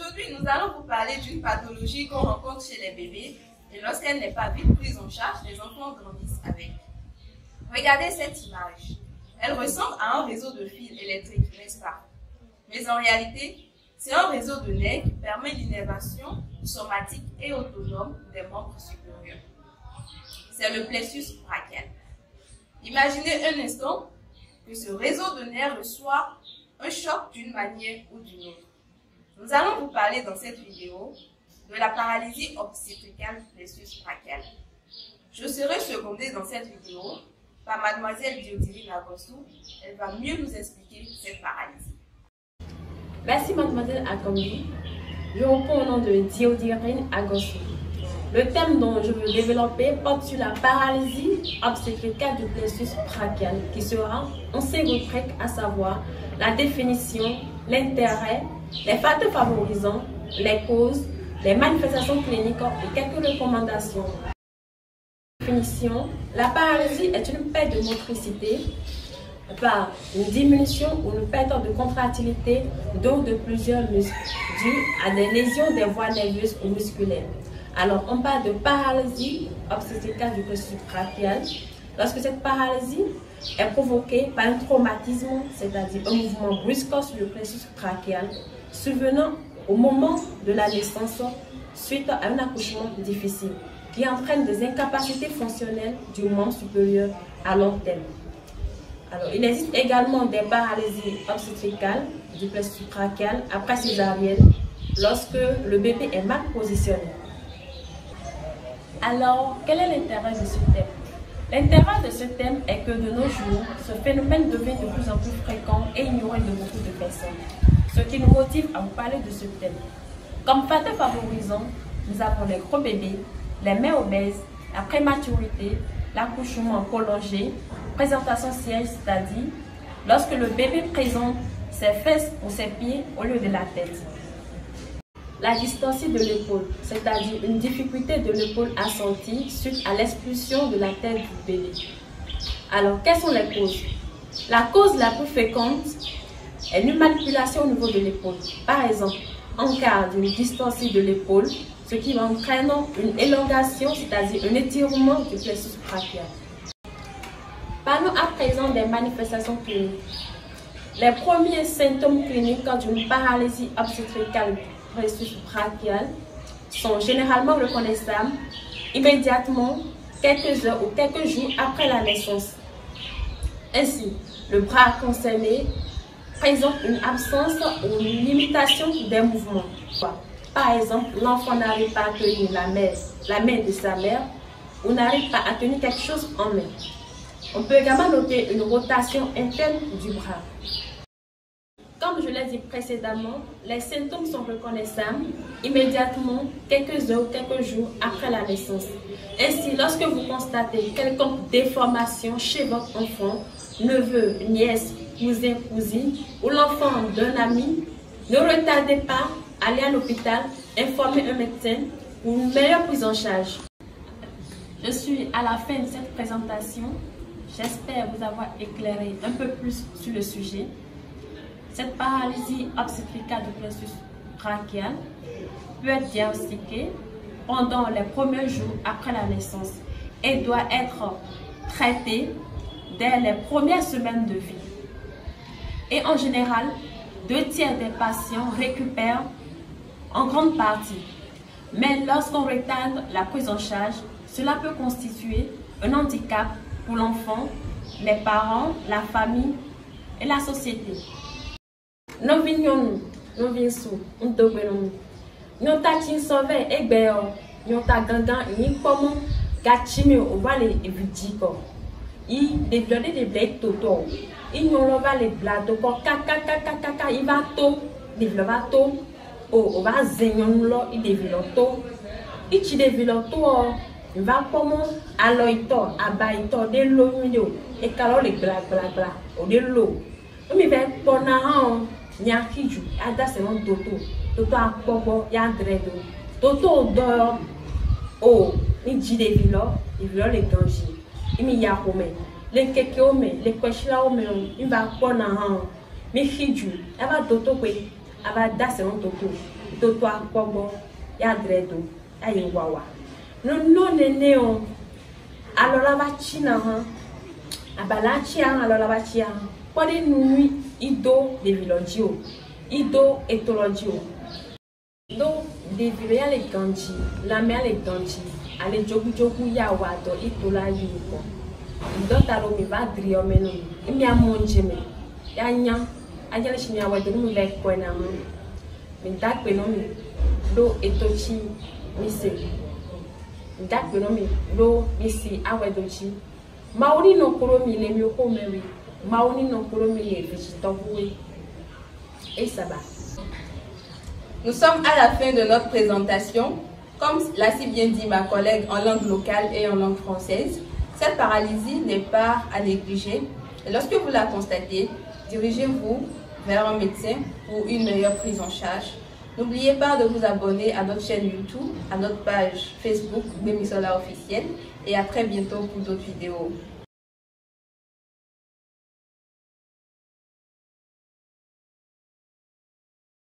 Aujourd'hui, nous allons vous parler d'une pathologie qu'on rencontre chez les bébés et lorsqu'elle n'est pas vite prise en charge, les enfants grandissent avec. Regardez cette image. Elle ressemble à un réseau de fils électriques, n'est-ce pas? Mais en réalité, c'est un réseau de nerfs qui permet l'innervation somatique et autonome des membres supérieurs. C'est le plexus brachial. Imaginez un instant que ce réseau de nerfs reçoit un choc d'une manière ou d'une autre. Nous allons vous parler dans cette vidéo de la paralysie obstétricale du plexus brachial. Je serai secondée dans cette vidéo par mademoiselle Diodyrine Agossou. Elle va mieux nous expliquer cette paralysie. Merci mademoiselle Akombi. Je reprends au nom de Diodyrine Agossou. Le thème dont je veux développer porte sur la paralysie obstétricale du plexus brachial qui sera en 5 rubriques, à savoir la définition, l'intérêt, les facteurs favorisants, les causes, les manifestations cliniques et quelques recommandations. Définition, la paralysie est une perte de motricité par une diminution ou une perte de contractilité d'un ou de plusieurs muscles due à des lésions des voies nerveuses ou musculaires. Alors, on parle de paralysie obstétricale du plexus brachial lorsque cette paralysie est provoquée par un traumatisme, c'est-à-dire un mouvement brusque sur le plexus brachial survenant au moment de la naissance suite à un accouchement difficile qui entraîne des incapacités fonctionnelles du membre supérieur à long terme. Alors, il existe également des paralysies obstétricales du plexus brachial après césarienne lorsque le bébé est mal positionné. Alors, quel est l'intérêt de ce thème? L'intérêt de ce thème est que de nos jours, ce phénomène devient de plus en plus fréquent et ignoré de beaucoup de personnes, ce qui nous motive à vous parler de ce thème. Comme facteurs favorisants, nous avons les gros bébés, les mères obèses, la prématurité, l'accouchement prolongé, présentation siège, c'est-à-dire lorsque le bébé présente ses fesses ou ses pieds au lieu de la tête. La dystocie de l'épaule, c'est-à-dire une difficulté de l'épaule assentie suite à l'expulsion de la tête du bébé. Alors, quelles sont les causes? La cause la plus fréquente est une manipulation au niveau de l'épaule. Par exemple, en cas d'une dystocie de l'épaule, ce qui entraîne une élongation, c'est-à-dire un étirement du plexus brachial. Parlons à présent des manifestations cliniques. Les premiers symptômes cliniques d'une paralysie obstétricale du plexus brachial sont généralement reconnaissables immédiatement, quelques heures ou quelques jours après la naissance. Ainsi, le bras concerné présente une absence ou une limitation des mouvements. Par exemple, l'enfant n'arrive pas à tenir la main de sa mère ou n'arrive pas à tenir quelque chose en main. On peut également noter une rotation interne du bras. Comme je l'ai dit précédemment, les symptômes sont reconnaissables immédiatement, quelques heures ou quelques jours après la naissance. Ainsi, lorsque vous constatez quelconque déformation chez votre enfant, neveu, nièce, cousin, cousine ou l'enfant d'un ami, ne retardez pas à aller à l'hôpital, informer un médecin pour une meilleure prise en charge. Je suis à la fin de cette présentation. J'espère vous avoir éclairé un peu plus sur le sujet. Cette paralysie obstétricale du plexus brachial peut être diagnostiquée pendant les premiers jours après la naissance et doit être traitée dès les premières semaines de vie. Et en général, 2/3 des patients récupèrent en grande partie. Mais lorsqu'on retarde la prise en charge, cela peut constituer un handicap pour l'enfant, les parents, la famille et la société. Nous venons sous un domaine. Nous t'attendons sauver et bien nous t'attendons ni comment gâcher on va les éviter. Il développe des blagues toto. Il nous va les blagues de kaka il va tout développer tout. On va zénon là il développe tout. Il te développe tout. Il va comment alors il to abaito de l'eau et quand les blagues au de l'eau. Mais ben pour na Nyakiju, ada c'est mon toto a pobo ya dredo. Toto dort oh, ni jide vilo, il les danger. Il me ya home. Les keke home, les kweshila home, il va pona han. Mais hiju, ava toto kwe, ava da c'est mon toto. do to akpobo ya dredo ya yewawa no neneo alola ba china han abala chia alola ba chia pode nui ido de vilogio ido etologio do de vivia le ganji la me le ganji ale jogu ya wa do itola yuko do taro mi va drio meno mi amonje me ya nya ajale shimi awa do mi ve ko na mo mi tak pe no mi do etochi mi se dat benomi lo misi awedoji mauni no koromi le mi ko mewi mauni no koromi le vegetable et ça va. Nous sommes à la fin de notre présentation. Comme l'a si bien dit ma collègue en langue locale et en langue française, cette paralysie n'est pas à négliger. Et lorsque vous la constatez, dirigez-vous vers un médecin pour une meilleure prise en charge. N'oubliez pas de vous abonner à notre chaîne YouTube, à notre page Facebook Bemisola officielle et à très bientôt pour d'autres vidéos.